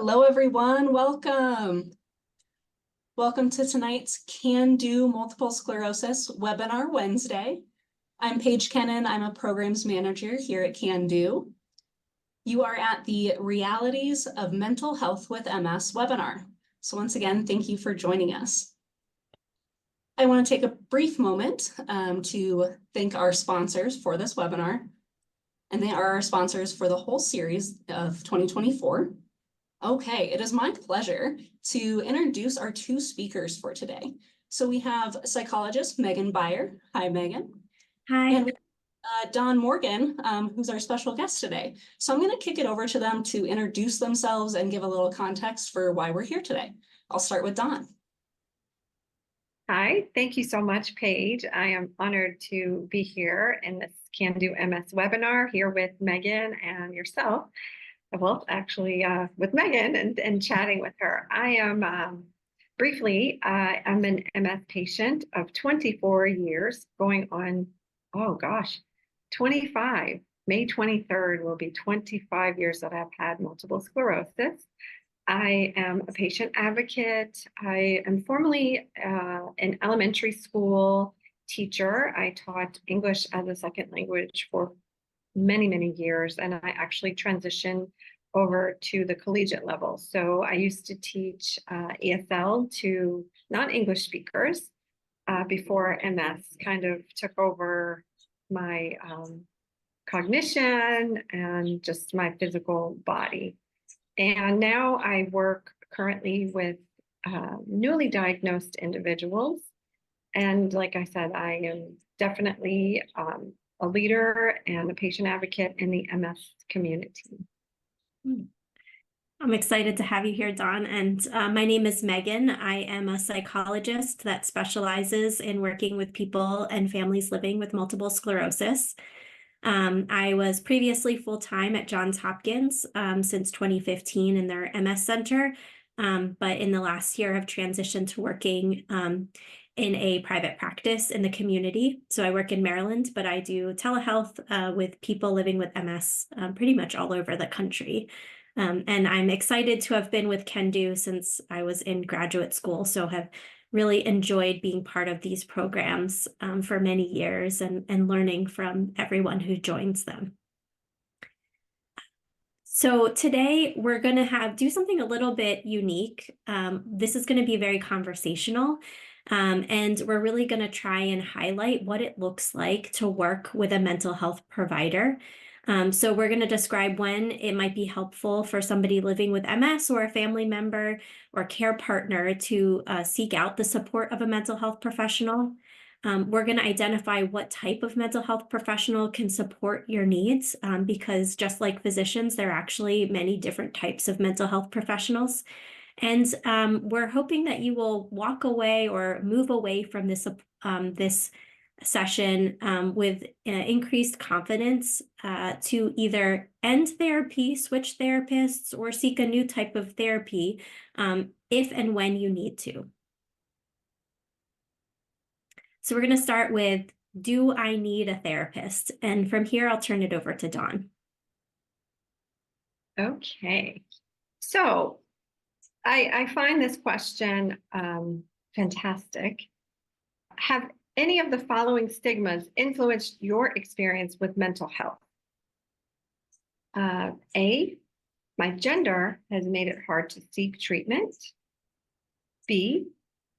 Hello, everyone. Welcome. Welcome to tonight's Can Do Multiple Sclerosis Webinar Wednesday. I'm Paige Kennan. I'm a programs manager here at Can Do. You are at the Realities of Mental Health with MS webinar. So once again, thank you for joining us. I want to take a brief moment to thank our sponsors for this webinar. And they are our sponsors for the whole series of 2024. Okay, it is my pleasure to introduce our two speakers for today. So we have psychologist Megan Beyer. Hi, Megan. Hi. And Don Morgan, who's our special guest today. So I'm going to kick it over to them to introduce themselves and give a little context for why we're here today. I'll start with Don. Hi, thank you so much, Paige. I am honored to be here in this Can Do MS webinar here with Megan and yourself. Well, actually, with Megan and chatting with her. I am briefly, I'm an MS patient of 24 years, going on, oh gosh, 25. May 23rd will be 25 years that I've had multiple sclerosis. I am a patient advocate. I am formerly an elementary school teacher. I taught English as a second language for many, many years, and I actually transitioned over to the collegiate level. So I used to teach ESL to non-English speakers before MS kind of took over my cognition and just my physical body. And now I work currently with newly diagnosed individuals. And like I said, I am definitely a leader and a patient advocate in the MS community. I'm excited to have you here, Dawn. And my name is Megan. I am a psychologist that specializes in working with people and families living with multiple sclerosis. I was previously full-time at Johns Hopkins since 2015 in their MS Center, but in the last year have transitioned to working in a private practice in the community. So I work in Maryland, but I do telehealth with people living with MS pretty much all over the country. And I'm excited to have been with Can Do since I was in graduate school, so have really enjoyed being part of these programs for many years and learning from everyone who joins them. So today we're going to do something a little bit unique. This is going to be very conversational, and we're really going to try and highlight what it looks like to work with a mental health provider. So we're going to describe when it might be helpful for somebody living with MS or a family member or care partner to seek out the support of a mental health professional. We're going to identify what type of mental health professional can support your needs, because just like physicians, there are actually many different types of mental health professionals. And we're hoping that you will walk away or move away from this session with increased confidence to either end therapy, switch therapists, or seek a new type of therapy if and when you need to. So we're going to start with, do I need a therapist? And from here, I'll turn it over to Dawn. Okay, so I find this question fantastic. Have any of the following stigmas influenced your experience with mental health? A, my gender has made it hard to seek treatment. B,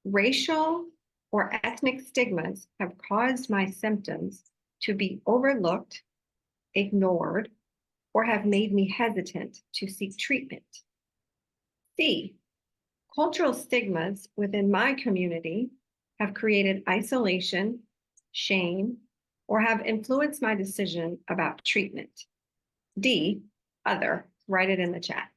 racial or ethnic stigmas have caused my symptoms to be overlooked, ignored, or have made me hesitant to seek treatment. C, cultural stigmas within my community have created isolation, shame, or have influenced my decision about treatment. D, other. Write it in the chat.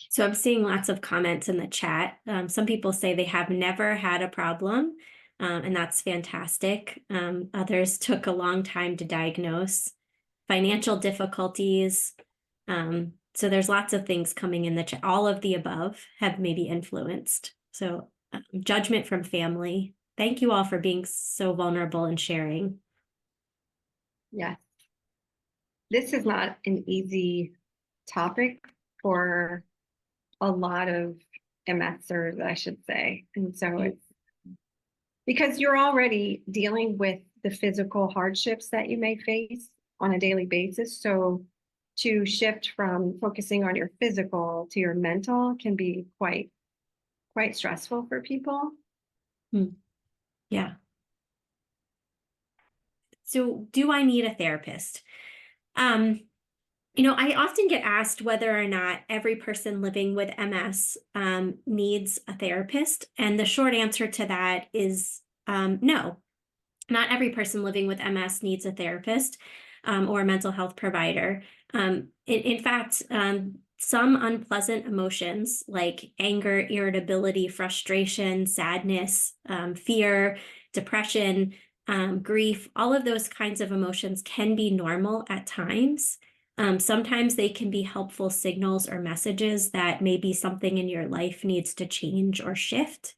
So I'm seeing lots of comments in the chat. Some people say they have never had a problem, and that's fantastic. Others took a long time to diagnose. Financial difficulties. So there's lots of things coming in the chat. All of the above have maybe influenced. So judgment from family. Thank you all for being so vulnerable and sharing. Yes. this is not an easy topic for a lot of MSers, I should say. And so it's because you're already dealing with the physical hardships that you may face on a daily basis. So to shift from focusing on your physical to your mental can be quite stressful for people. Yeah. So do I need a therapist? I often get asked whether or not every person living with MS needs a therapist. And the short answer to that is no. Not every person living with MS needs a therapist or a mental health provider. In fact, some unpleasant emotions like anger, irritability, frustration, sadness, fear, depression, grief, all of those kinds of emotions can be normal at times. Sometimes they can be helpful signals or messages that maybe something in your life needs to change or shift.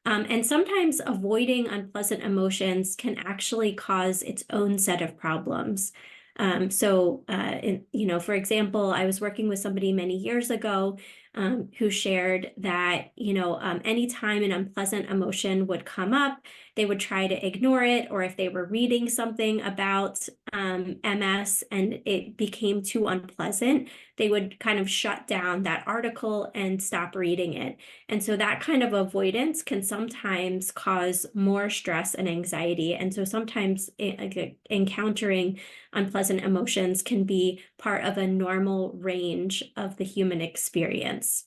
And sometimes avoiding unpleasant emotions can actually cause its own set of problems. For example, I was working with somebody many years ago who shared that, anytime an unpleasant emotion would come up, they would try to ignore it, or if they were reading something about MS and it became too unpleasant, they would kind of shut down that article and stop reading it. And so that kind of avoidance can sometimes cause more stress and anxiety. And so sometimes encountering unpleasant emotions can be part of a normal range of the human experience.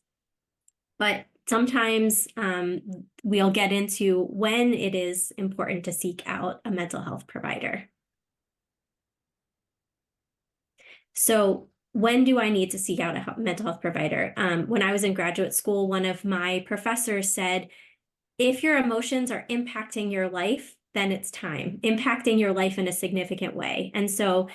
But sometimes we'll get into when it is important to seek out a mental health provider. So when do I need to seek out a mental health provider? When I was in graduate school, one of my professors said, if your emotions are impacting your life, then it's time, impacting your life in a significant way. And so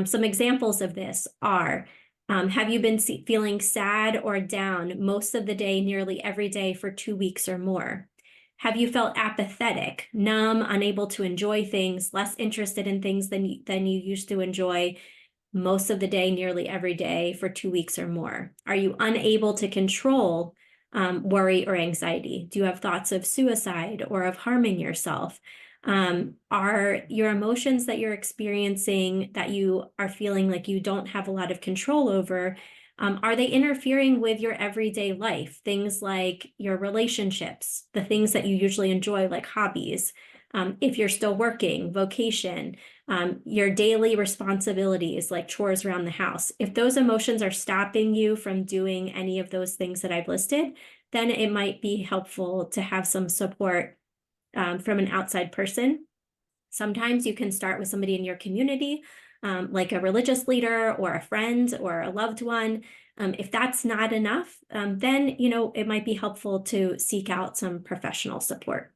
some examples of this are, have you been feeling sad or down most of the day, nearly every day for 2 weeks or more? Have you felt apathetic, numb, unable to enjoy things, less interested in things than you used to enjoy most of the day, nearly every day for 2 weeks or more? Are you unable to control worry or anxiety? Do you have thoughts of suicide or of harming yourself? Are your emotions that you're experiencing, that you are feeling like you don't have a lot of control over, are they interfering with your everyday life? Things like your relationships, the things that you usually enjoy, like hobbies, if you're still working, vocation, your daily responsibilities like chores around the house. If those emotions are stopping you from doing any of those things that I've listed, then it might be helpful to have some support from an outside person. Sometimes you can start with somebody in your community, like a religious leader or a friend or a loved one. If that's not enough, then it might be helpful to seek out some professional support.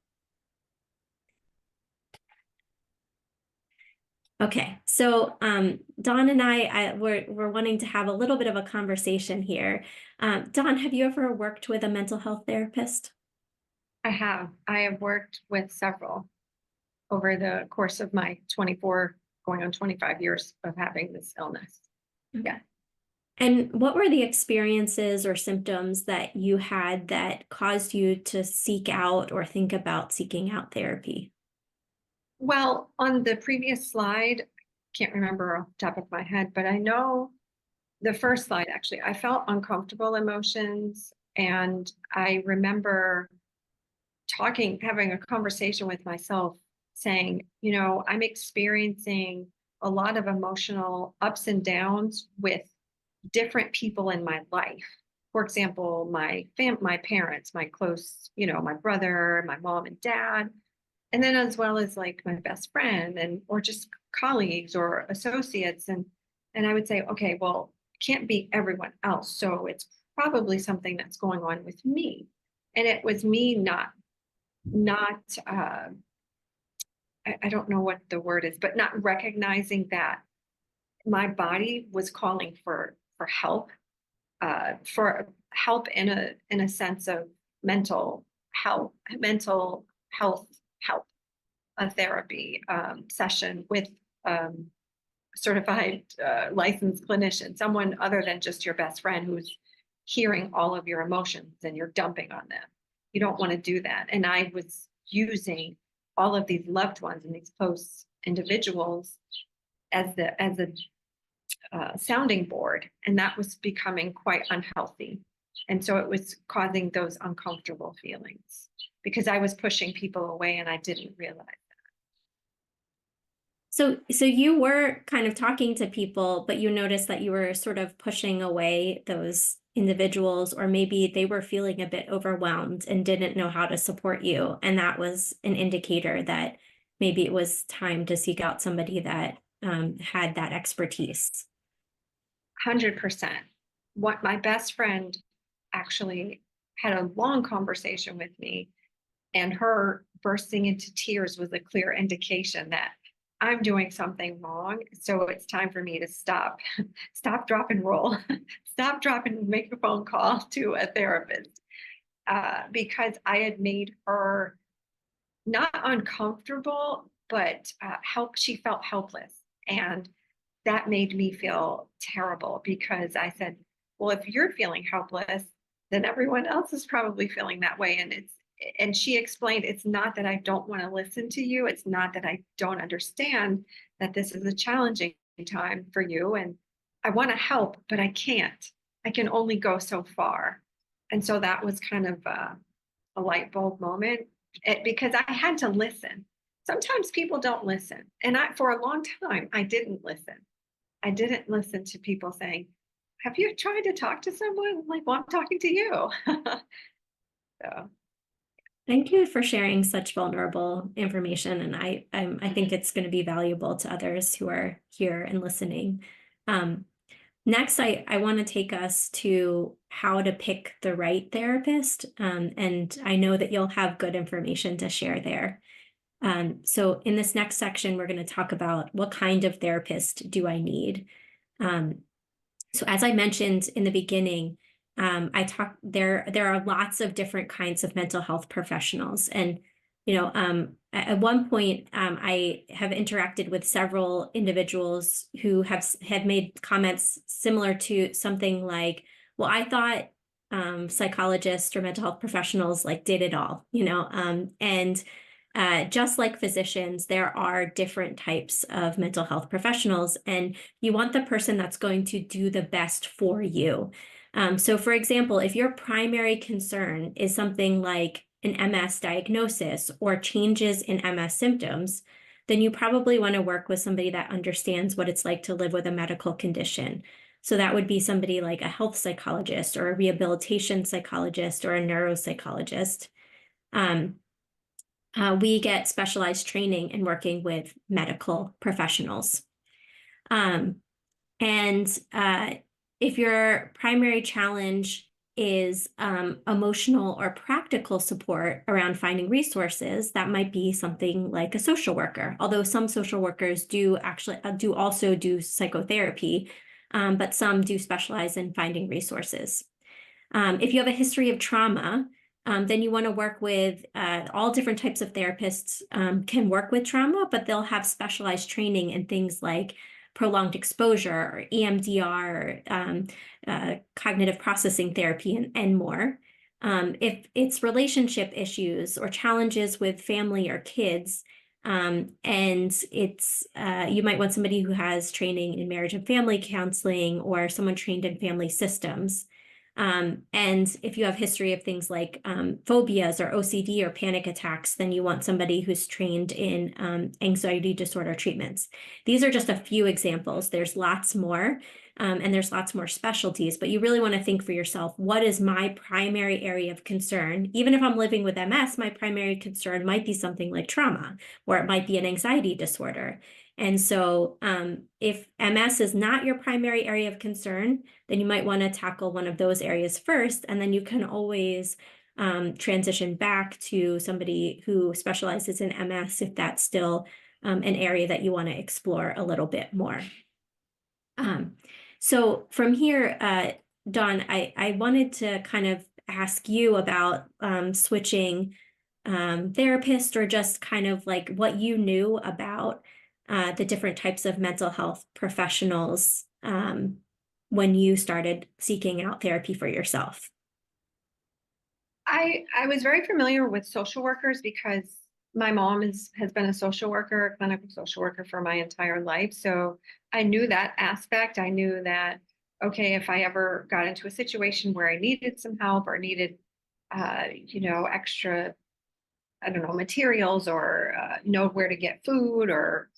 Okay, so Dawn and we're wanting to have a little bit of a conversation here. Dawn, have you ever worked with a mental health therapist? I have worked with several over the course of my 24, going on 25 years of having this illness. Yeah. And what were the experiences or symptoms that you had that caused you to seek out or think about seeking out therapy? Well, on the previous slide, can't remember off the top of my head, but I know the first slide, actually, I felt uncomfortable emotions. And I remember having a conversation with myself saying, I'm experiencing a lot of emotional ups and downs with different people in my life. For example, my parents, my close, my brother, my mom and dad, and then as well as like my best friend or just colleagues or associates. And I would say, okay, well, it can't be everyone else. So it's probably something that's going on with me. And it was me not I don't know what the word is, but not recognizing that my body was calling for help, in a sense of mental health help, a therapy session with certified licensed clinician, someone other than just your best friend who's hearing all of your emotions and you're dumping on them. You don't want to do that. And I was using all of these loved ones and these close individuals as a sounding board, and that was becoming quite unhealthy. And so it was causing those uncomfortable feelings because I was pushing people away and I didn't realize. So you were kind of talking to people, but you noticed that you were sort of pushing away those individuals, or maybe they were feeling a bit overwhelmed and didn't know how to support you. And that was an indicator that maybe it was time to seek out somebody that had that expertise. 100%. What my best friend actually had a long conversation with me, and her bursting into tears was a clear indication that I'm doing something wrong. So it's time for me to stop, drop, and roll, stop, drop, and make a phone call to a therapist because I had made her not uncomfortable, but she felt helpless. And that made me feel terrible because I said, well, if you're feeling helpless, then everyone else is probably feeling that way. And she explained, it's not that I don't want to listen to you. It's not that I don't understand that this is a challenging time for you. And I want to help, but I can't. I can only go so far. And so that was kind of a light bulb moment because I had to listen. Sometimes people don't listen. And for a long time, I didn't listen. I didn't listen to people saying, have you tried to talk to someone? I'm like, well, I'm talking to you. So. Thank you for sharing such vulnerable information. And I think it's going to be valuable to others who are here and listening. Next, I want to take us to how to pick the right therapist. And I know that you'll have good information to share there. So in this next section, we're going to talk about what kind of therapist do I need? So as I mentioned in the beginning, there are lots of different kinds of mental health professionals. And, at one point, I have interacted with several individuals who have made comments similar to something like, well, I thought psychologists or mental health professionals like did it all, and just like physicians, there are different types of mental health professionals, and you want the person that's going to do the best for you. So for example, if your primary concern is something like an MS diagnosis or changes in MS symptoms, then you probably want to work with somebody that understands what it's like to live with a medical condition. So that would be somebody like a health psychologist or a rehabilitation psychologist or a neuropsychologist. We get specialized training in working with medical professionals. If your primary challenge is emotional or practical support around finding resources, that might be something like a social worker, although some social workers do also do psychotherapy, but some do specialize in finding resources. If you have a history of trauma, then you want to work with all different types of therapists can work with trauma, but they'll have specialized training in things like prolonged exposure or EMDR, cognitive processing therapy, and more. If it's relationship issues or challenges with family or kids, and you might want somebody who has training in marriage and family counseling or someone trained in family systems. And if you have history of things like phobias or OCD or panic attacks, then you want somebody who's trained in anxiety disorder treatments. These are just a few examples. There's lots more, and there's lots more specialties, but you really want to think for yourself, what is my primary area of concern? Even if I'm living with MS, my primary concern might be something like trauma, or it might be an anxiety disorder. And so if MS is not your primary area of concern, then you might want to tackle one of those areas first, and then you can always transition back to somebody who specializes in MS if that's still an area that you want to explore a little bit more. So from here, Dawn, I wanted to kind of ask you about switching therapist, or just kind of like what you knew about the different types of mental health professionals when you started seeking out therapy for yourself? I was very familiar with social workers because my mom has been a social worker, a clinical social worker for my entire life. So I knew that aspect. I knew that, okay, if I ever got into a situation where I needed some help or needed, extra, I don't know, materials or know where to get food or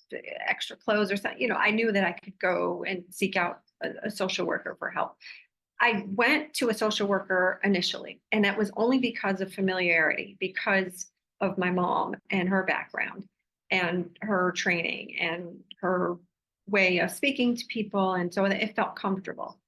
extra clothes or something, I knew that I could go and seek out a social worker for help. I went to a social worker initially, and that was only because of familiarity, because of my mom and her background and her training and her way of speaking to people. And so it felt comfortable.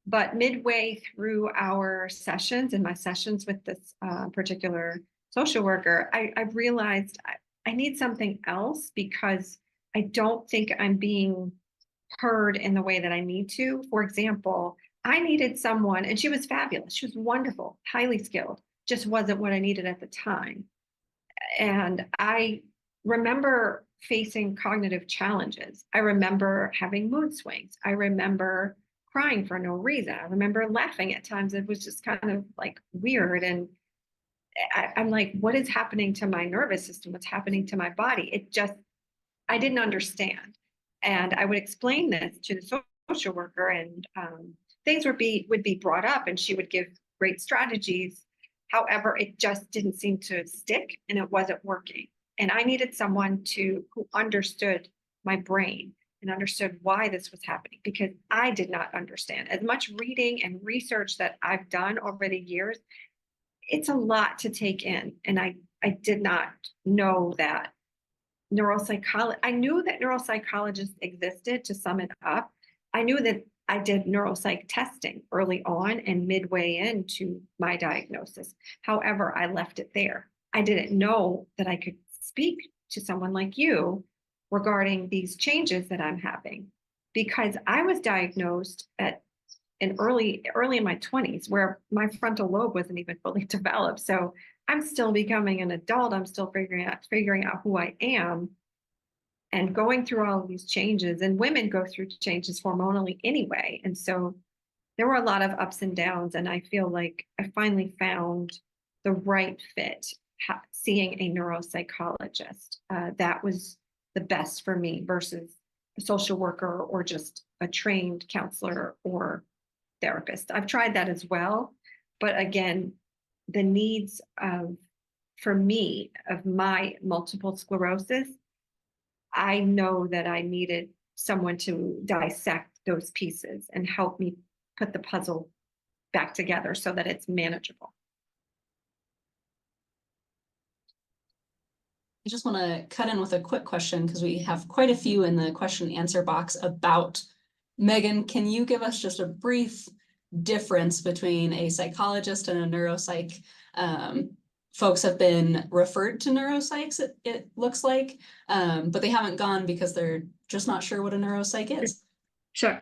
But midway through our sessions and my sessions with this particular social worker, I realized I need something else because I don't think I'm being heard in the way that I need to. For example, I needed someone, and she was fabulous. She was wonderful, highly skilled, just wasn't what I needed at the time. And I remember facing cognitive challenges. I remember having mood swings. I remember crying for no reason. I remember laughing at times. It was just kind of like weird. And I'm like, what is happening to my nervous system? What's happening to my body? I didn't understand. And I would explain this to the social worker, and things would be brought up, and she would give great strategies. However, it just didn't seem to stick, and it wasn't working. And I needed someone who understood my brain and understood why this was happening, because I did not understand. As much reading and research that I've done over the years, it's a lot to take in, and I did not know that neuropsychology. I knew that neuropsychologists existed. To sum it up, I knew that I did neuropsych testing early on and midway into my diagnosis. However, I left it there. I didn't know that I could speak to someone like you regarding these changes that I'm having, because I was diagnosed early in my 20s, where my frontal lobe wasn't even fully developed. So I'm still becoming an adult. I'm still figuring out who I am and going through all of these changes. And women go through changes hormonally anyway. And so there were a lot of ups and downs. And I feel like I finally found the right fit, seeing a neuropsychologist. That was the best for me versus a social worker or just a trained counselor or therapist. I've tried that as well. But again, the needs for me, of my multiple sclerosis, I know that I needed someone to dissect those pieces and help me put the puzzle back together so that it's manageable. I just want to cut in with a quick question because we have quite a few in the question and answer box about Megan. Can you give us just a brief difference between a psychologist and a neuropsych? Folks have been referred to neuropsychs, it looks like, but they haven't gone because they're just not sure what a neuropsych is. Sure.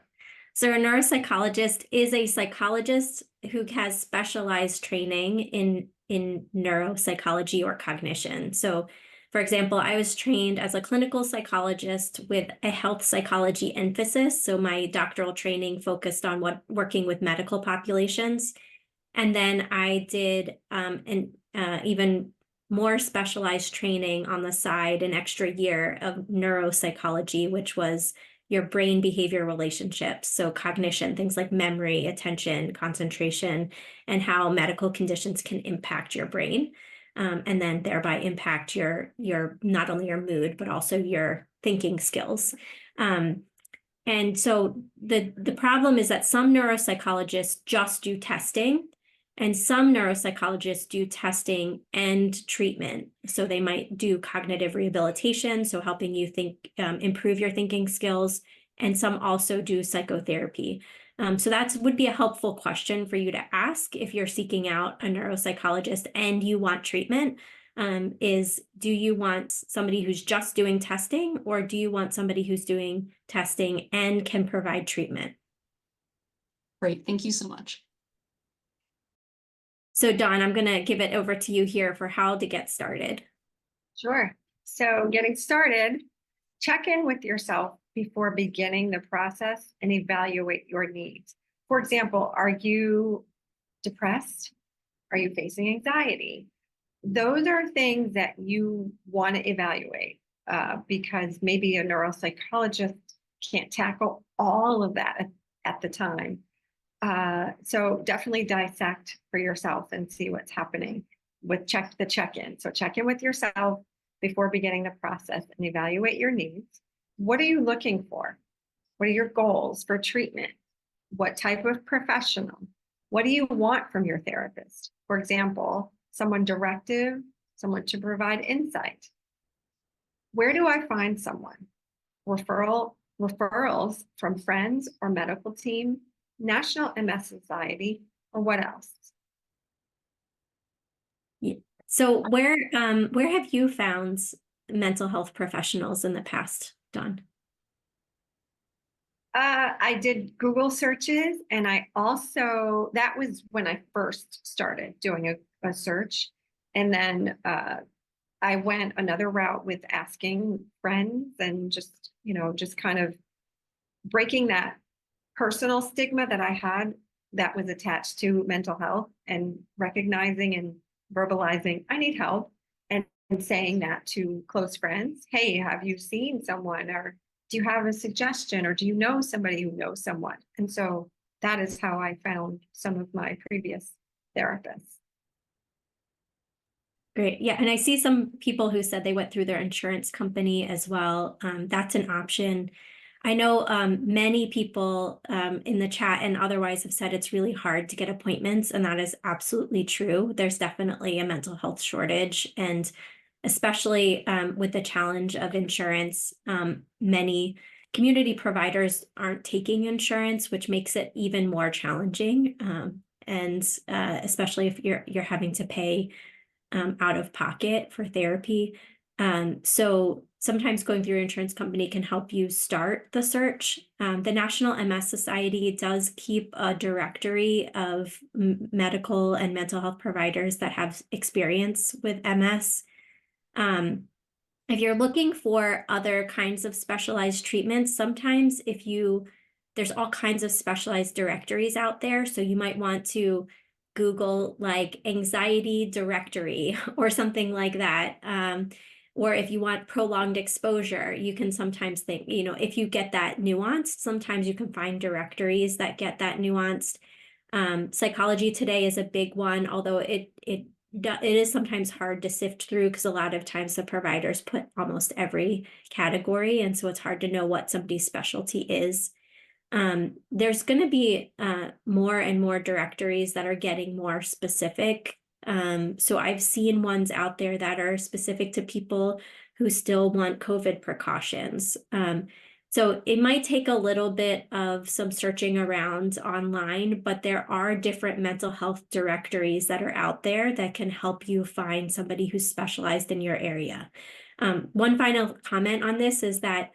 So a neuropsychologist is a psychologist who has specialized training in neuropsychology or cognition. So, for example, I was trained as a clinical psychologist with a health psychology emphasis. So my doctoral training focused on working with medical populations. And then I did even more specialized training on the side, an extra year of neuropsychology, which was your brain behavior relationships. So cognition, things like memory, attention, concentration, and how medical conditions can impact your brain. And then thereby impact your not only your mood, but also your thinking skills. And so the problem is that some neuropsychologists just do testing, and some neuropsychologists do testing and treatment. So they might do cognitive rehabilitation, so helping you think, improve your thinking skills, and some also do psychotherapy. So that would be a helpful question for you to ask if you're seeking out a neuropsychologist and you want treatment. Is, do you want somebody who's just doing testing, or do you want somebody who's doing testing and can provide treatment? Great, thank you so much. So Dawn, I'm going to give it over to you here for how to get started. Sure. So getting started, check in with yourself before beginning the process and evaluate your needs. For example, are you depressed? Are you facing anxiety? Those are things that you want to evaluate because maybe a neuropsychologist can't tackle all of that at the time. So definitely dissect for yourself and see what's happening with the check-in. So check in with yourself before beginning the process and evaluate your needs. What are you looking for? What are your goals for treatment? What type of professional? What do you want from your therapist? For example, someone directive, someone to provide insight. Where do I find someone? Referrals from friends or medical team, National MS Society, or what else? Yeah. So where have you found mental health professionals in the past, Dawn? I did Google searches, and that was when I first started doing a search. And then I went another route with asking friends and just kind of breaking that personal stigma that I had that was attached to mental health and recognizing and verbalizing, I need help, and saying that to close friends. Hey, have you seen someone, or do you have a suggestion, or do you know somebody who knows someone? And so that is how I found some of my previous therapists. Great. Yeah. And I see some people who said they went through their insurance company as well. That's an option. I know many people in the chat and otherwise have said it's really hard to get appointments, and that is absolutely true. There's definitely a mental health shortage, and especially with the challenge of insurance, many community providers aren't taking insurance, which makes it even more challenging. And especially if you're having to pay out of pocket for therapy. So sometimes going through your insurance company can help you start the search. The National MS Society does keep a directory of medical and mental health providers that have experience with MS. If you're looking for other kinds of specialized treatments, sometimes there's all kinds of specialized directories out there. So you might want to Google like anxiety directory or something like that. Or if you want prolonged exposure, you can sometimes think, if you get that nuanced, sometimes you can find directories that get that nuanced. Psychology Today is a big one, although it is sometimes hard to sift through because a lot of times the providers put almost every category, and so it's hard to know what somebody's specialty is. There's going to be more and more directories that are getting more specific. So I've seen ones out there that are specific to people who still want COVID precautions. So it might take a little bit of some searching around online, but there are different mental health directories that are out there that can help you find somebody who's specialized in your area. One final comment on this is that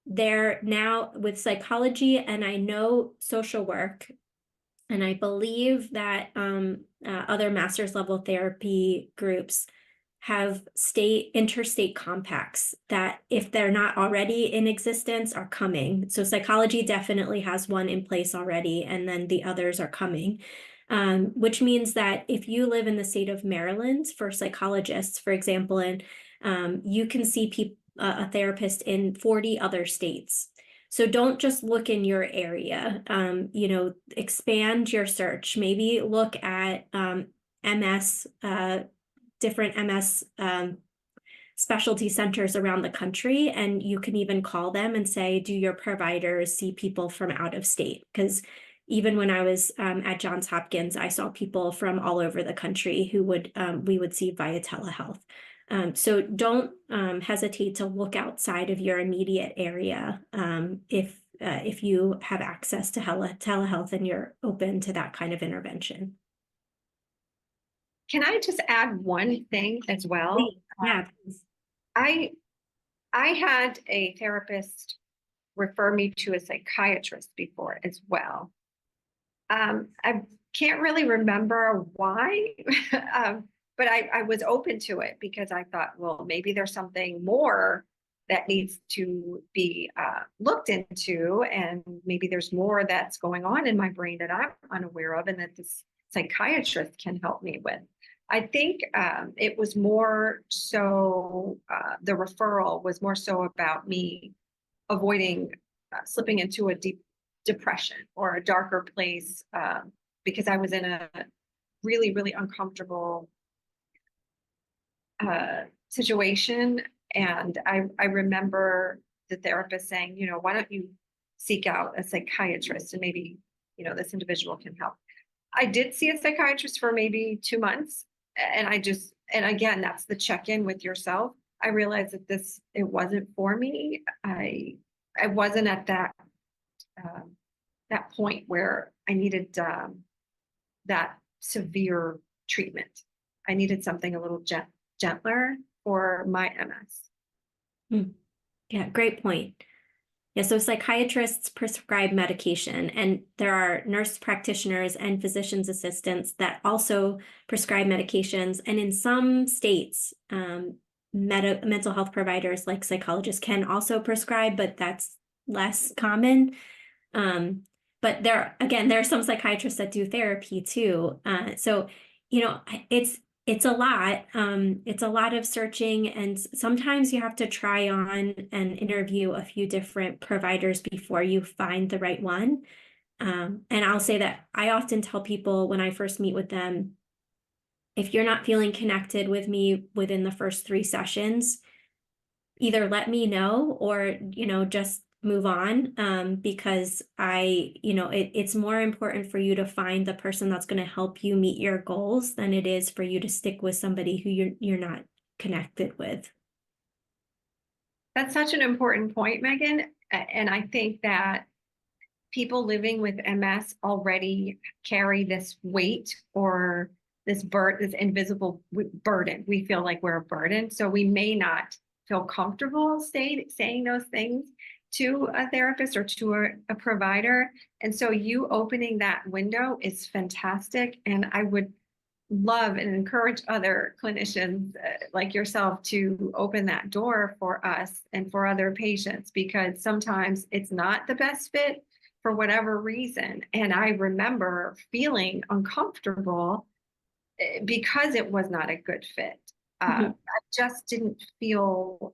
they're now with psychology, and I know social work, and I believe that other master's level therapy groups have interstate compacts that, if they're not already in existence, are coming. So psychology definitely has one in place already, and then the others are coming. Which means that if you live in the state of Maryland, for psychologists, for example, and you can see a therapist in 40 other states. So don't just look in your area, expand your search, maybe look at MS, different MS specialty centers around the country, and you can even call them and say, do your providers see people from out of state? Because even when I was at Johns Hopkins, I saw people from all over the country who we would see via telehealth. So don't hesitate to look outside of your immediate area if you have access to telehealth and you're open to that kind of intervention. Can I just add one thing as well? Yeah. I had a therapist refer me to a psychiatrist before as well. I can't really remember why, but I was open to it because I thought, well, maybe there's something more that needs to be looked into, and maybe there's more that's going on in my brain that I'm unaware of and that this psychiatrist can help me with. I think it was more so, the referral was more so about me avoiding slipping into a deep depression or a darker place, because I was in a really, really uncomfortable situation. And I remember the therapist saying, you know, why don't you seek out a psychiatrist and maybe, you know, this individual can help. I did see a psychiatrist for maybe 2 months. And and again, that's the check-in with yourself. I realized that it wasn't for me. I wasn't at that point where I needed that severe treatment. I needed something a little gentler for my MS. Yeah, great point. Yeah, so psychiatrists prescribe medication, and there are nurse practitioners and physician's assistants that also prescribe medications. And in some states, mental health providers like psychologists can also prescribe, but that's less common. But there are some psychiatrists that do therapy too. So, you know, it's a lot. It's a lot of searching, and sometimes you have to try on and interview a few different providers before you find the right one. And I'll say that I often tell people when I first meet with them, if you're not feeling connected with me within the first 3 sessions, either let me know or, you know, just move on, because it's more important for you to find the person that's going to help you meet your goals than it is for you to stick with somebody who you're not connected with. That's such an important point, Megan. And I think that people living with MS already carry this weight or this invisible burden. We feel like we're a burden, so we may not feel comfortable saying those things to a therapist or to a provider. And so you opening that window is fantastic. And I would love and encourage other clinicians like yourself to open that door for us and for other patients, because sometimes it's not the best fit for whatever reason. And I remember feeling uncomfortable because it was not a good fit. I just didn't feel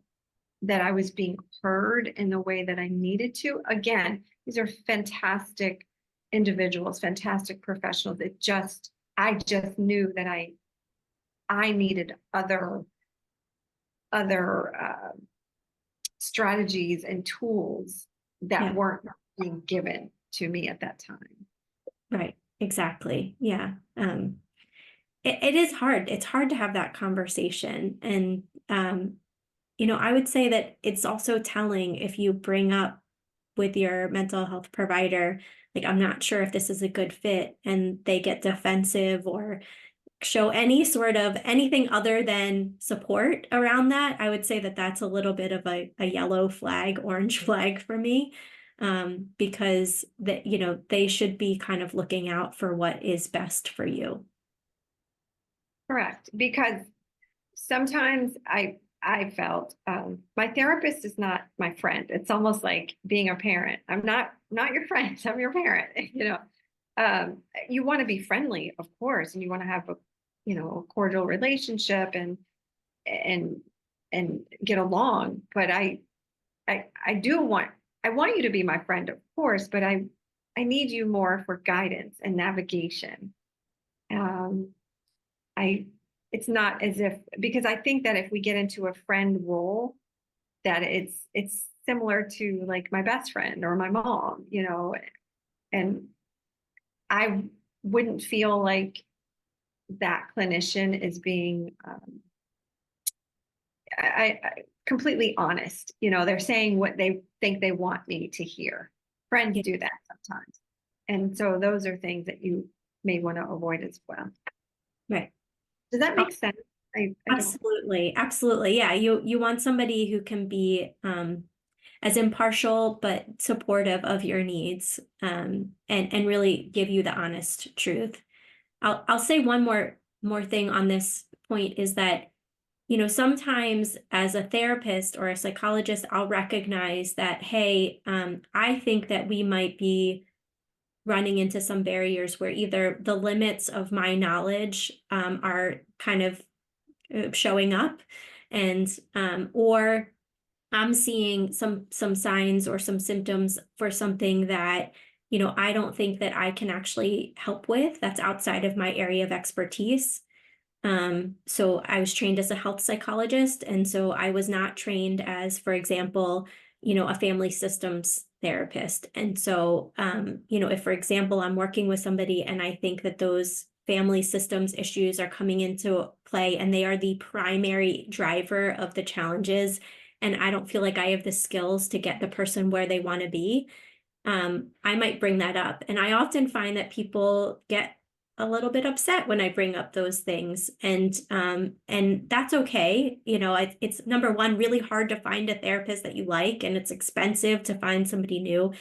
that I was being heard in the way that I needed to. Again, these are fantastic individuals, fantastic professionals. I just knew that I needed other strategies and tools that weren't being given to me at that time. Right. Exactly. Yeah. It is hard. It's hard to have that conversation. And, I would say that it's also telling if you bring up with your mental health provider, like, I'm not sure if this is a good fit, and they get defensive or show any sort of anything other than support around that, I would say that that's a little bit of a yellow flag, orange flag for me, because they should be kind of looking out for what is best for you. Correct. Because sometimes I felt my therapist is not my friend. It's almost like being a parent. I'm not your friend. I'm your parent. You want to be friendly, of course, and you want to have a cordial relationship and get along. But I want you to be my friend, of course. But I need you more for guidance and navigation. It's not as if, because I think that if we get into a friend role, that it's similar to like my best friend or my mom, and I wouldn't feel like that clinician is being I completely honest. They're saying what they think they want me to hear. Friends do that sometimes. And so those are things that you may want to avoid as well. Right. Does that make sense? Absolutely. Absolutely. Yeah. You want somebody who can be as impartial but supportive of your needs, and really give you the honest truth. I'll say one more thing on this point is that, sometimes as a therapist or a psychologist, I'll recognize that, hey, I think that we might be running into some barriers where either the limits of my knowledge are kind of showing up, and or I'm seeing some signs or some symptoms for something that I don't think that I can actually help with. That's outside of my area of expertise. So I was trained as a health psychologist, and so I was not trained as, for example, a family systems therapist. And so, if, for example, I'm working with somebody and I think that those family systems issues are coming into play and they are the primary driver of the challenges, and I don't feel like I have the skills to get the person where they want to be, I might bring that up. And I often find that people get a little bit upset when I bring up those things. And that's okay. It's number one, really hard to find a therapist that you like, and it's expensive to find somebody new.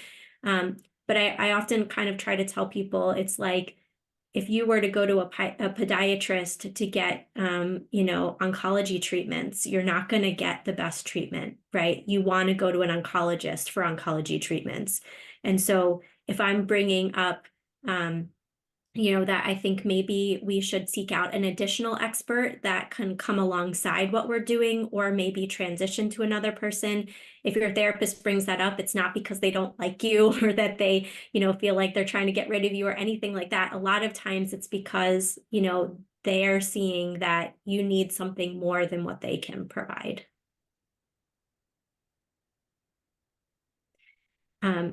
But I often kind of try to tell people, it's like, if you were to go to a podiatrist to get, oncology treatments, you're not going to get the best treatment, right? You want to go to an oncologist for oncology treatments. And so if I'm bringing up, that I think maybe we should seek out an additional expert that can come alongside what we're doing, or maybe transition to another person. If your therapist brings that up, it's not because they don't like you or that they, feel like they're trying to get rid of you or anything like that. A lot of times it's because, they're seeing that you need something more than what they can provide.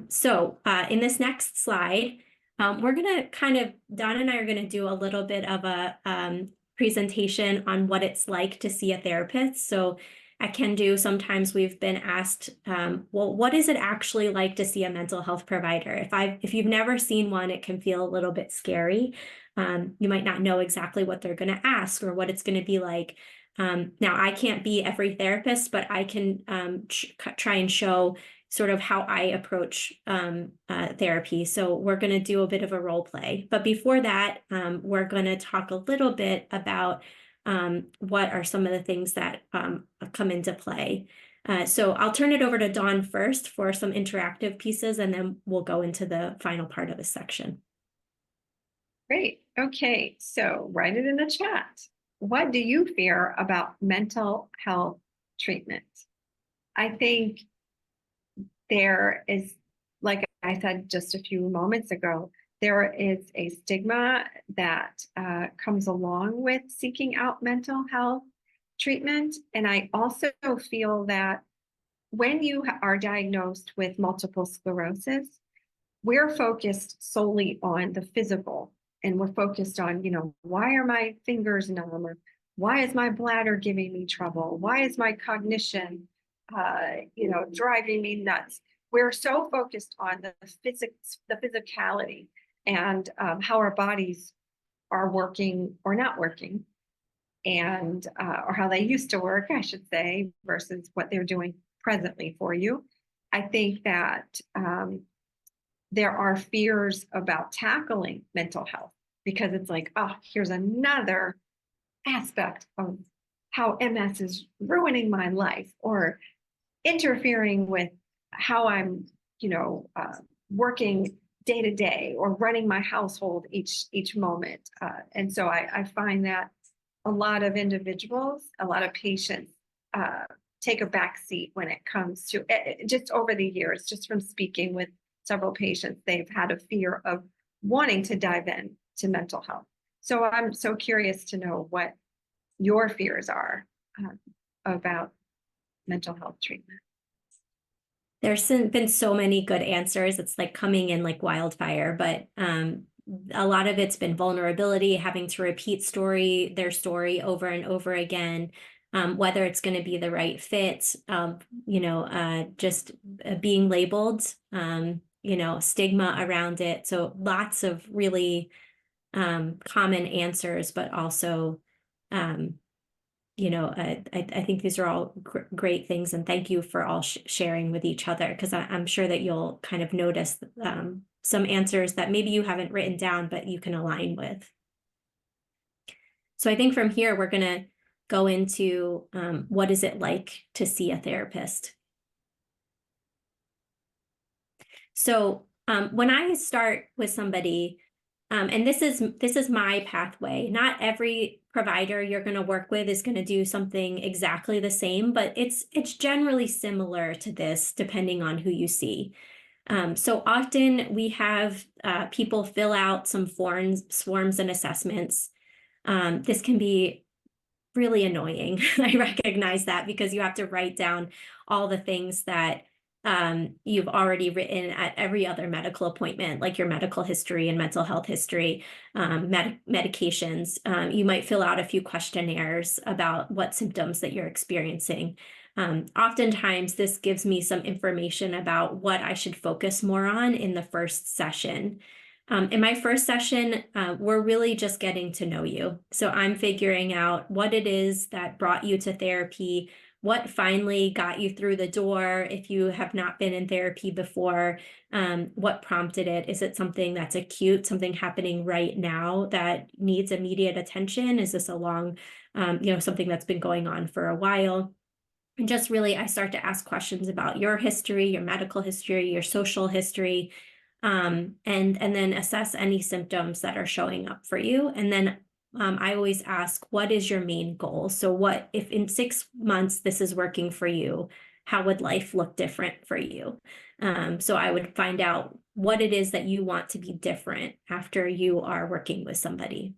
So in this next slide, we're going to Dawn and I are going to do a little bit of a presentation on what it's like to see a therapist. So at Can Do, sometimes we've been asked, well, what is it actually like to see a mental health provider? If you've never seen one, it can feel a little bit scary. You might not know exactly what they're going to ask or what it's going to be like. Now, I can't be every therapist, but I can try and show sort of how I approach therapy. So we're going to do a bit of a role play. But before that, we're going to talk a little bit about what are some of the things that come into play. So I'll turn it over to Dawn first for some interactive pieces, and then we'll go into the final part of the section. Great. Okay, so write it in the chat. What do you fear about mental health treatment? I think there is, like I said just a few moments ago, there is a stigma that comes along with seeking out mental health treatment. And I also feel that when you are diagnosed with multiple sclerosis, we're focused solely on the physical, and we're focused on, why are my fingers numb? Or why is my bladder giving me trouble? Why is my cognition driving me nuts? We're so focused on the physics, the physicality, and how our bodies are working or not working, and or how they used to work, I should say, versus what they're doing presently for you. I think that there are fears about tackling mental health because it's like, oh, here's another aspect of how MS is ruining my life or interfering with how I'm, working day to day or running my household each moment. And so I find that a lot of individuals, a lot of patients take a back seat when it comes to just over the years, just from speaking with several patients, they've had a fear of wanting to dive in to mental health. So I'm so curious to know what your fears are about mental health treatment. There's been so many good answers. It's like coming in like wildfire, but a lot of it's been vulnerability, having to repeat their story over and over again, whether it's going to be the right fit, just being labeled, stigma around it. So lots of really common answers, but also I think these are all great things, and thank you for all sharing with each other, because I'm sure that you'll kind of notice some answers that maybe you haven't written down, but you can align with. So I think from here, we're going to go into what is it like to see a therapist. So when I start with somebody, and this is my pathway, not every provider you're going to work with is going to do something exactly the same, but it's generally similar to this depending on who you see. So often we have people fill out some forms and assessments. This can be really annoying. I recognize that because you have to write down all the things that you've already written at every other medical appointment, like your medical history and mental health history, medications. You might fill out a few questionnaires about what symptoms that you're experiencing. Oftentimes, this gives me some information about what I should focus more on in the first session. In my first session, we're really just getting to know you. So I'm figuring out what it is that brought you to therapy, what finally got you through the door if you have not been in therapy before, what prompted it? Is it something that's acute, something happening right now that needs immediate attention? Is this a long, something that's been going on for a while? And just really, I start to ask questions about your history, your medical history, your social history, and then assess any symptoms that are showing up for you. And then I always ask, what is your main goal? So what if in 6 months this is working for you, how would life look different for you? So I would find out what it is that you want to be different after you are working with somebody.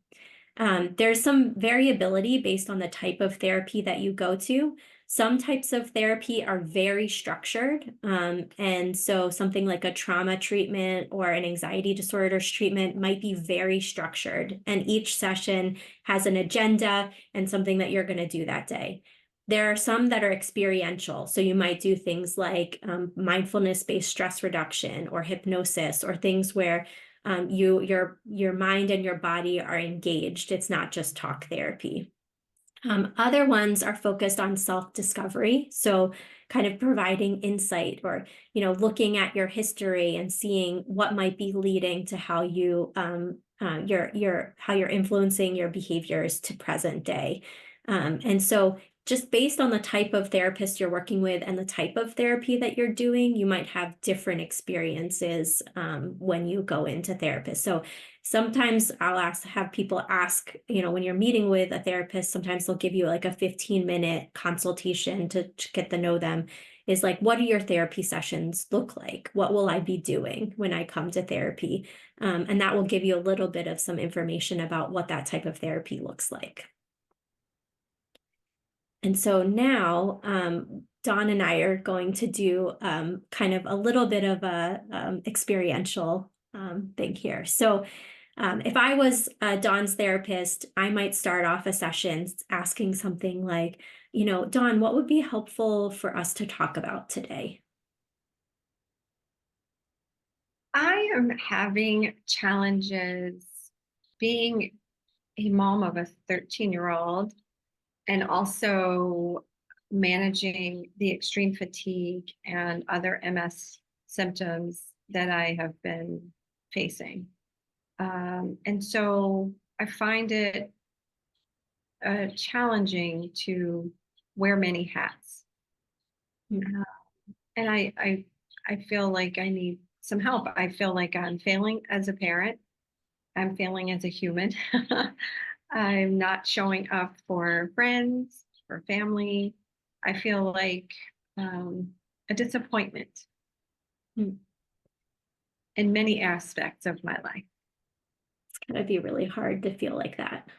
There's some variability based on the type of therapy that you go to. Some types of therapy are very structured. And so something like a trauma treatment or an anxiety disorders treatment might be very structured. And each session has an agenda and something that you're going to do that day. There are some that are experiential. So you might do things like mindfulness-based stress reduction or hypnosis, or things where your mind and your body are engaged. It's not just talk therapy. Other ones are focused on self-discovery, so kind of providing insight, or looking at your history and seeing what might be leading to how you how you're influencing your behaviors to present day. And so just based on the type of therapist you're working with and the type of therapy that you're doing, you might have different experiences when you go into therapist. So sometimes I'll have people ask, when you're meeting with a therapist, sometimes they'll give you like a 15-minute consultation to get to know them. Is like, what do your therapy sessions look like? What will I be doing when I come to therapy? And that will give you a little bit of some information about what that type of therapy looks like. And so now Dawn and I are going to do kind of a little bit of a experiential thing here. So if I was Dawn's therapist, I might start off a session asking something like, Dawn, what would be helpful for us to talk about today? I am having challenges being a mom of a 13-year-old and also managing the extreme fatigue and other MS symptoms that I have been facing. And so I find it challenging to wear many hats. And I feel like I need some help. I feel like I'm failing as a parent. I'm failing as a human. I'm not showing up for friends, for family. I feel like a disappointment in many aspects of my life. It's going to be really hard to feel like that.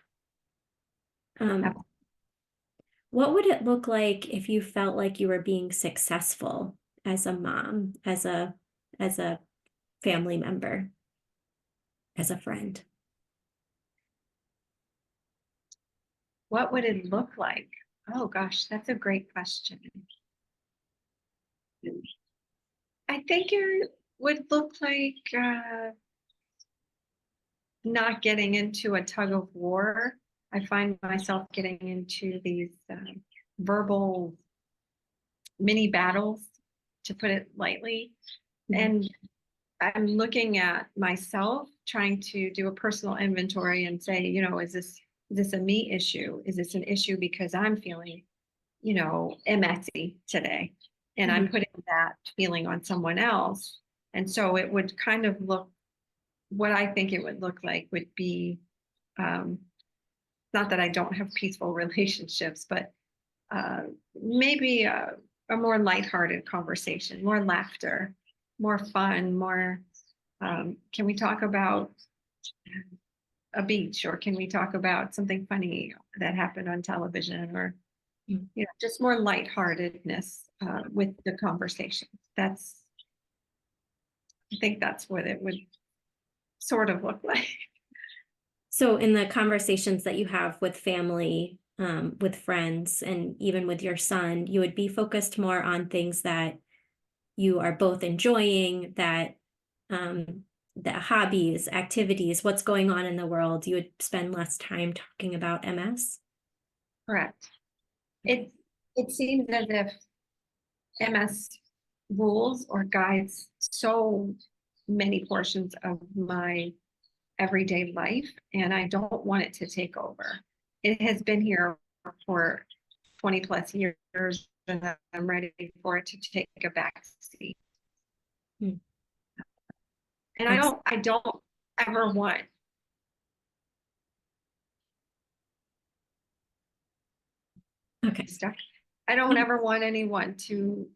What would it look like if you felt like you were being successful as a mom, as a family member, as a friend? What would it look like? Oh gosh, that's a great question. I think it would look like not getting into a tug of war. I find myself getting into these verbal mini battles, to put it lightly. And I'm looking at myself, trying to do a personal inventory and say, is this Is this a me issue? Is this an issue because I'm feeling, MSy today? And I'm putting that feeling on someone else. And so it would kind of look, what I think it would look like would be, not that I don't have peaceful relationships, but maybe a more lighthearted conversation, more laughter, more fun, more, can we talk about a beach, or can we talk about something funny that happened on television, or just more lightheartedness with the conversation. I think that's what it would sort of look like. So in the conversations that you have with family, with friends, and even with your son, you would be focused more on things that you are both enjoying, that the hobbies, activities, what's going on in the world. You would spend less time talking about MS? Correct. It seems as if MS rules or guides so many portions of my everyday life, and I don't want it to take over. It has been here for 20 plus years, and I'm ready for it to take a back seat. And I don't ever want stuff. I don't ever want anyone to.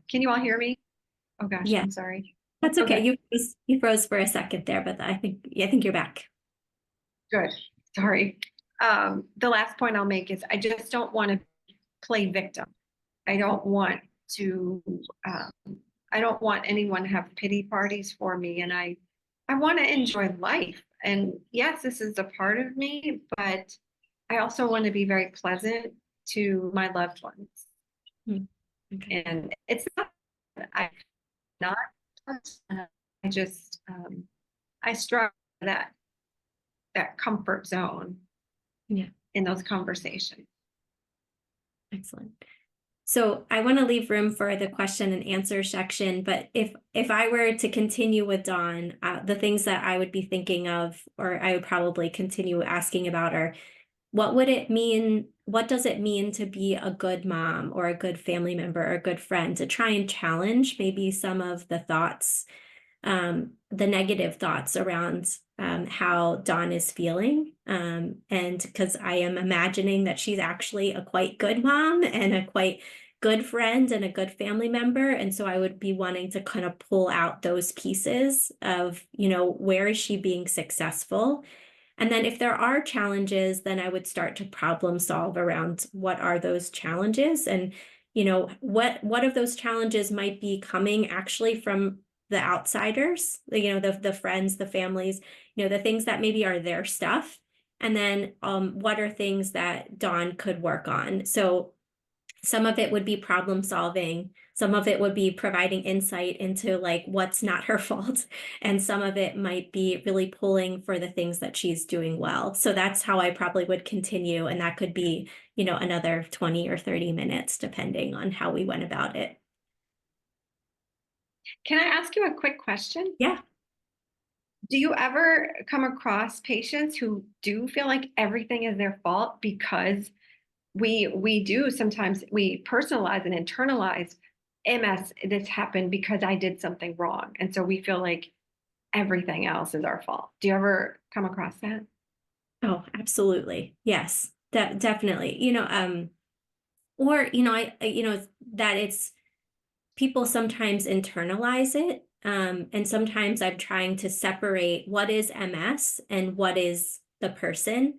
Can you all hear me? Oh gosh, Yeah. I'm sorry. That's okay. Okay. You froze for a second there, but I think you're back. Good. Sorry. The last point I'll make is I just don't want to play victim. I don't want to. I don't want anyone to have pity parties for me, and I want to enjoy life. And yes, this is a part of me, but I also want to be very pleasant to my loved ones. Okay. And it's not I'm not. I just I struggle with that comfort zone. Yeah. In those conversations. Excellent. So I want to leave room for the question and answer section, but if I were to continue with Dawn, the things that I would be thinking of, or I would probably continue asking about, are what would it mean? What does it mean to be a good mom or a good family member or a good friend, to try and challenge maybe some of the thoughts, the negative thoughts around how Dawn is feeling. And because I am imagining that she's actually a quite good mom and a quite good friend and a good family member. And so I would be wanting to kind of pull out those pieces of, where is she being successful? And then if there are challenges, then I would start to problem solve around what are those challenges, and, what of those challenges might be coming actually from the outsiders, the friends, the families, the things that maybe are their stuff. And then what are things that Dawn could work on? So some of it would be problem solving. Some of it would be providing insight into like what's not her fault. And some of it might be really pulling for the things that she's doing well. So that's how I probably would continue. And that could be, another 20 or 30 minutes, depending on how we went about it. Can I ask you a quick question? Yeah. Do you ever come across patients who do feel like everything is their fault? Because we do sometimes, we personalize and internalize MS, this happened because I did something wrong. And so we feel like everything else is our fault. Do you ever come across that? Oh, absolutely. Yes, definitely. Or, that it's people sometimes internalize it. And sometimes I'm trying to separate what is MS and what is the person.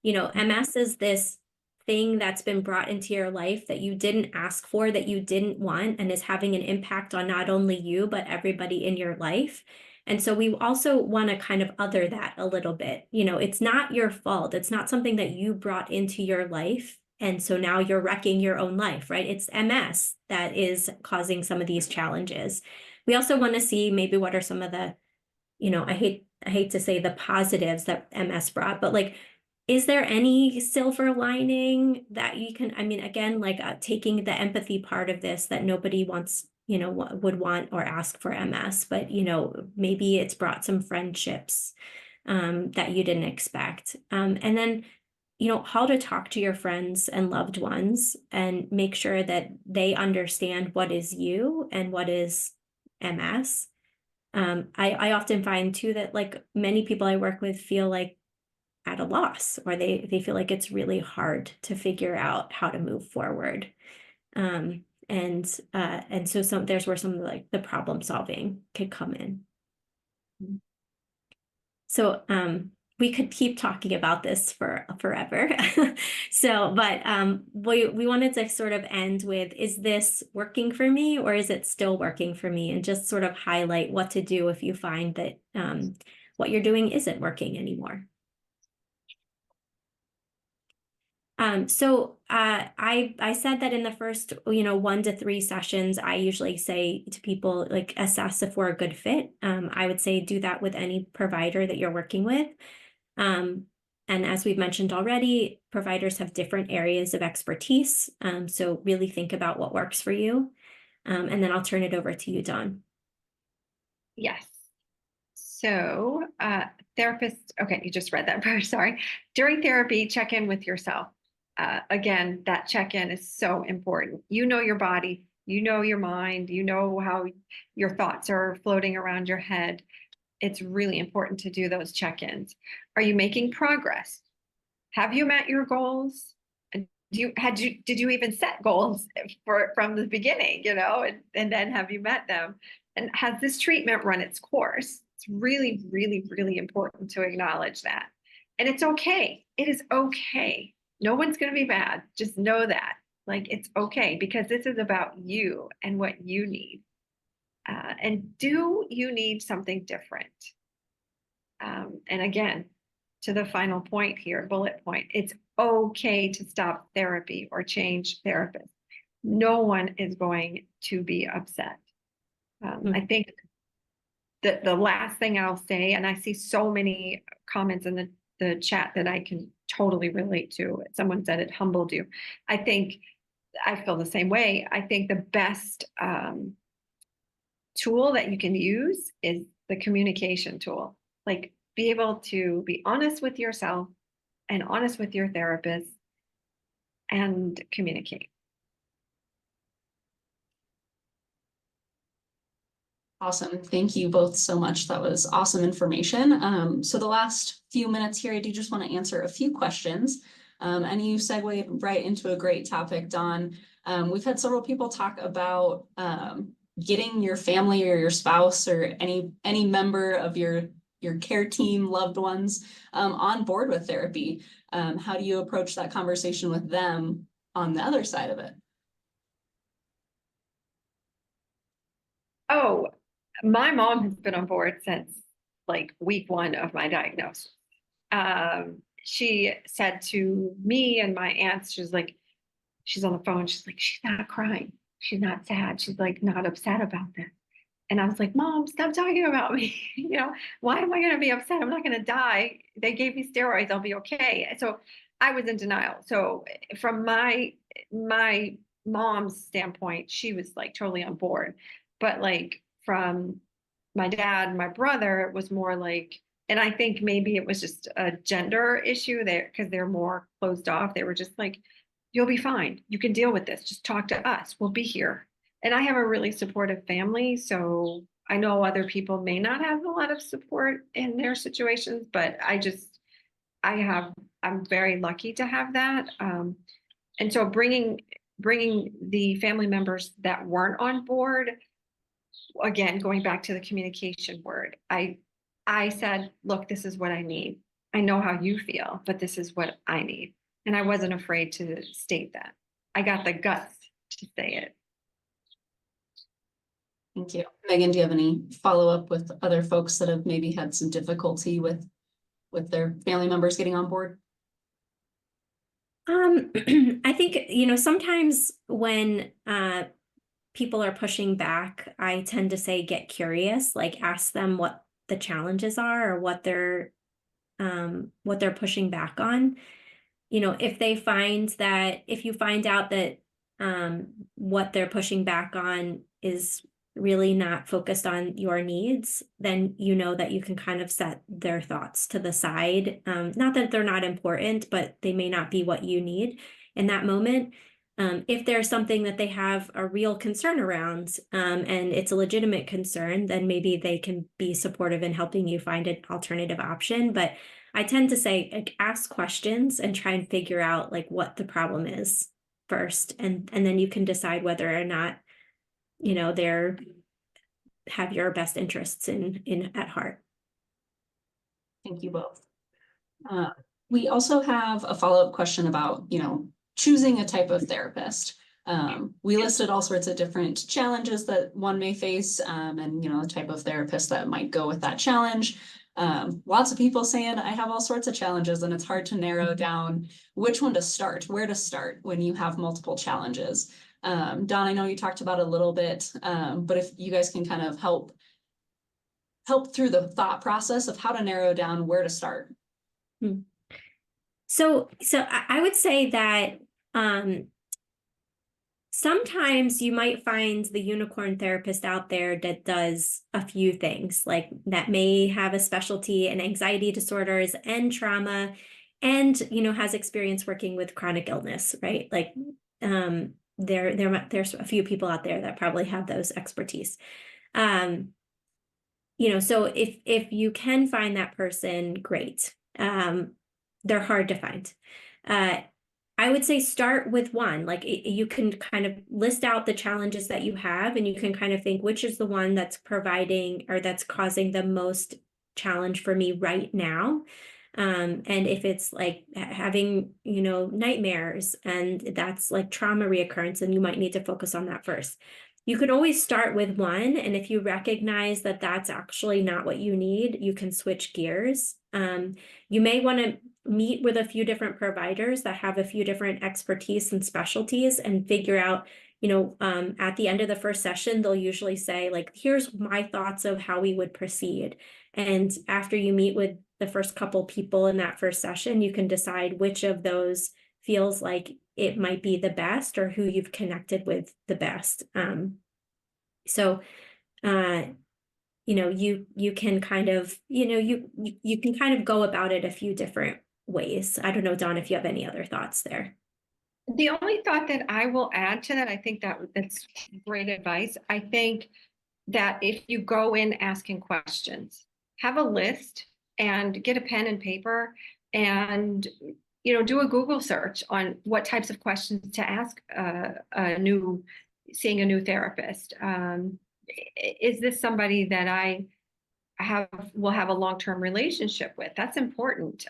MS is this thing that's been brought into your life that you didn't ask for, that you didn't want, and is having an impact on not only you, but everybody in your life. And so we also want to kind of other that a little bit. It's not your fault. It's not something that you brought into your life. And so now you're wrecking your own life, right? It's MS that is causing some of these challenges. We also want to see maybe what are some of the, I hate to say the positives that MS brought, but like, is there any silver lining that you can, again, like taking the empathy part of this, that nobody wants, would want or ask for MS, but, maybe it's brought some friendships. that you didn't expect. And then, how to talk to your friends and loved ones and make sure that they understand what is you and what is MS. I often find too that like many people I work with feel like at a loss, or they feel like it's really hard to figure out how to move forward. And so there's where some of like the problem solving could come in. So we could keep talking about this for forever. But we wanted to sort of end with, is this working for me or is it still working for me? And just sort of highlight what to do if you find that what you're doing isn't working anymore. I said that in the first, 1 to 3 sessions, I usually say to people, like, assess if we're a good fit. I would say do that with any provider that you're working with. And as we've mentioned already, providers have different areas of expertise. So really think about what works for you. And then I'll turn it over to you, Dawn. Yes. So, therapist, okay, you just read that part, sorry. During therapy, check in with yourself. Again, that check-in is so important. You know your body, you know your mind, you know how your thoughts are floating around your head. It's really important to do those check-ins. Are you making progress? Have you met your goals? And did you even set goals from the beginning, and then have you met them? And has this treatment run its course? It's really, really, really important to acknowledge that. And it's okay. It is okay. No one's going to be bad. Just know that. Like, it's okay, because this is about you and what you need. And do you need something different? And again, to the final point here, bullet point, it's okay to stop therapy or change therapists. No one is going to be upset. I think that the last thing I'll say, and I see so many comments in the chat that I can totally relate to. Someone said it humbled you. I think I feel the same way. I think the best tool that you can use is the communication tool. Like, be able to be honest with yourself and honest with your therapist and communicate. Awesome. Thank you both so much. That was awesome information. So the last few minutes here, I do just want to answer a few questions. And you segued right into a great topic, Dawn. We've had several people talk about getting your family or your spouse or any member of your care team, loved ones, on board with therapy. How do you approach that conversation with them on the other side of it? Oh, my mom has been on board since like week 1 of my diagnosis. She said to me and my aunts, she's on the phone, she's like, she's not crying, she's not sad, she's like not upset about this. And I was like, Mom, stop talking about me. Why am I going to be upset? I'm not going to die. They gave me steroids. I'll be okay. So I was in denial. So from my mom's standpoint, she was like totally on board. But like from my dad and my brother, it was more like, and I think maybe it was just a gender issue there because they're more closed off. They were just like, you'll be fine. You can deal with this. Just talk to us. We'll be here. And I have a really supportive family. So I know other people may not have a lot of support in their situations, but I'm very lucky to have that. And so bringing the family members that weren't on board, again, going back to the communication word, I said, look, this is what I need. I know how you feel, but this is what I need. And I wasn't afraid to state that. I got the guts to say it. Thank you. Megan, do you have any follow-up with other folks that have maybe had some difficulty with their family members getting on board? I think, sometimes when people are pushing back, I tend to say, get curious, like ask them what the challenges are or what they're pushing back on. If you find out that what they're pushing back on is really not focused on your needs, then you know that you can kind of set their thoughts to the side. Not that they're not important, but they may not be what you need in that moment. If there's something that they have a real concern around, and it's a legitimate concern, then maybe they can be supportive in helping you find an alternative option. But I tend to say, like, ask questions and try and figure out like what the problem is first, and then you can decide whether or not, you know, they're have your best interests in at heart. Thank you both. We also have a follow-up question about, you know, choosing a type of therapist. We listed all sorts of different challenges that one may face, and, you know, the type of therapist that might go with that challenge. Lots of people saying I have all sorts of challenges, and it's hard to narrow down which one to start, where to start when you have multiple challenges. Don, I know you talked about a little bit, but if you guys can kind of help through the thought process of how to narrow down where to start. So I would say that sometimes you might find the unicorn therapist out there that does a few things, like that may have a specialty in anxiety disorders and trauma, and, you know, has experience working with chronic illness, right? Like there's a few people out there that probably have those expertise. You know, so if you can find that person, great. They're hard to find. I would say start with one. Like you can kind of list out the challenges that you have, and you can kind of think which is the one that's providing or that's causing the most challenge for me right now. And if it's like having, you know, nightmares, and that's like trauma reoccurrence, and you might need to focus on that first. You can always start with one, and if you recognize that that's actually not what you need, you can switch gears. You may want to meet with a few different providers that have a few different expertise and specialties, and figure out, you know, at the end of the first session, they'll usually say, like, here's my thoughts of how we would proceed. And after you meet with the first couple people in that first session, you can decide which of those feels like it might be the best, or who you've connected with the best. You know, you can kind of, you know, you can kind of go about it a few different ways. I don't know, Dawn, if you have any other thoughts there. The only thought that I will add to that, I think that's great advice. I think that if you go in asking questions, have a list and get a pen and paper, and, you know, do a Google search on what types of questions to ask seeing a new therapist. Is this somebody that I will have a long-term relationship with? That's important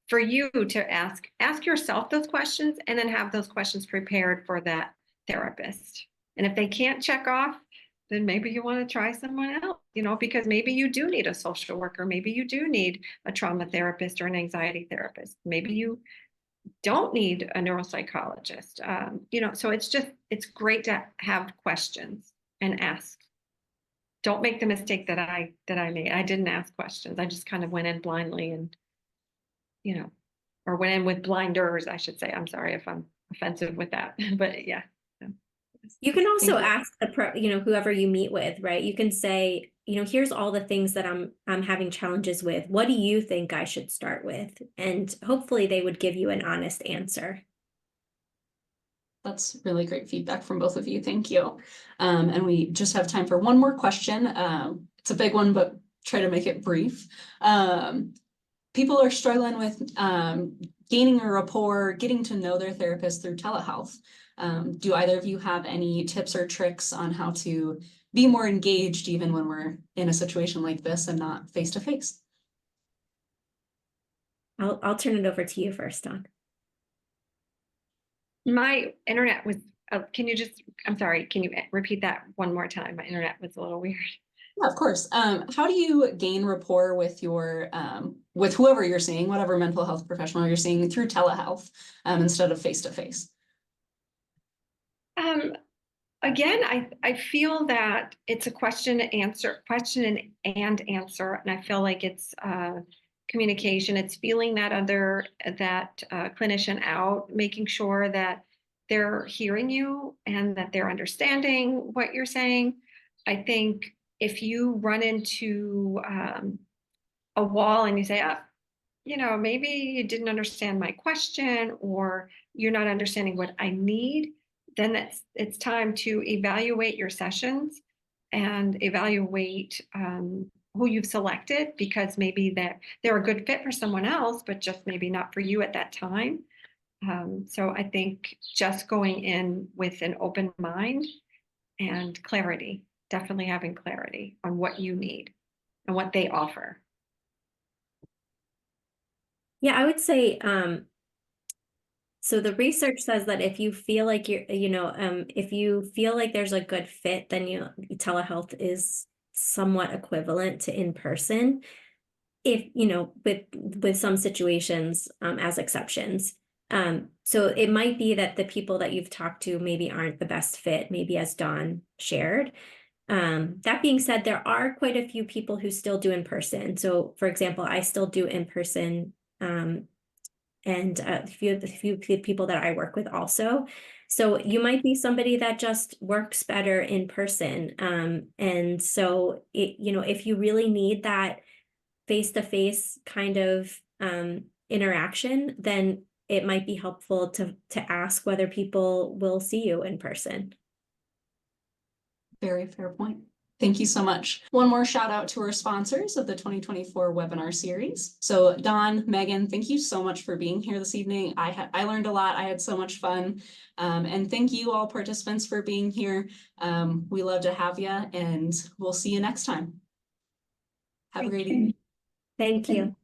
for you to ask yourself those questions, and then have those questions prepared for that therapist. And if they can't check off, then maybe you want to try someone else, you know, because maybe you do need a social worker, maybe you do need a trauma therapist or an anxiety therapist, maybe you don't need a neuropsychologist. You know, so it's great to have questions and ask. Don't make the mistake that I made. I didn't ask questions. I just kind of went in blindly, and, you know, or went in with blinders, I should say. I'm sorry if I'm offensive with that, but yeah. You can also ask you know, whoever you meet with, right? You can say, you know, here's all the things that I'm having challenges with. What do you think I should start with? And hopefully they would give you an honest answer. That's really great feedback from both of you. Thank you. And we just have time for one more question. It's a big one, but try to make it brief. People are struggling with gaining a rapport, getting to know their therapist through telehealth. Do either of you have any tips or tricks on how to be more engaged even when we're in a situation like this and not face to face? I'll turn it over to you first, Dawn. My internet was, I'm sorry, can you repeat that one more time? My internet was a little weird. Yeah, of course. How do you gain rapport with your with whoever you're seeing, whatever mental health professional you're seeing, through telehealth instead of face to face? Again, I feel that it's a question and answer, and answer, and I feel like it's communication. It's feeling that clinician out, making sure that they're hearing you and that they're understanding what you're saying. I think if you run into a wall and you say, oh, maybe you didn't understand my question, or you're not understanding what I need, then it's time to evaluate your sessions and evaluate who you've selected, because maybe they're a good fit for someone else, but just maybe not for you at that time. So I think just going in with an open mind and clarity, definitely having clarity on what you need and what they offer. Yeah, I would say, so the research says that if you feel like if you feel like there's a good fit, then telehealth is somewhat equivalent to in-person. If, with some situations, as exceptions. So it might be that the people that you've talked to maybe aren't the best fit, maybe as Dawn shared. That being said, there are quite a few people who still do in person. So for example, I still do in person, and a few people that I work with also. So you might be somebody that just works better in person. And so if you really need that face-to-face kind of interaction, then it might be helpful to ask whether people will see you in person. Very fair point. Thank you so much. One more shout out to our sponsors of the 2024 webinar series. So Dawn, Megan, thank you so much for being here this evening. I learned a lot. I had so much fun. And thank you all participants for being here. We love to have you, and we'll see you next time. Have a great evening. Thank you.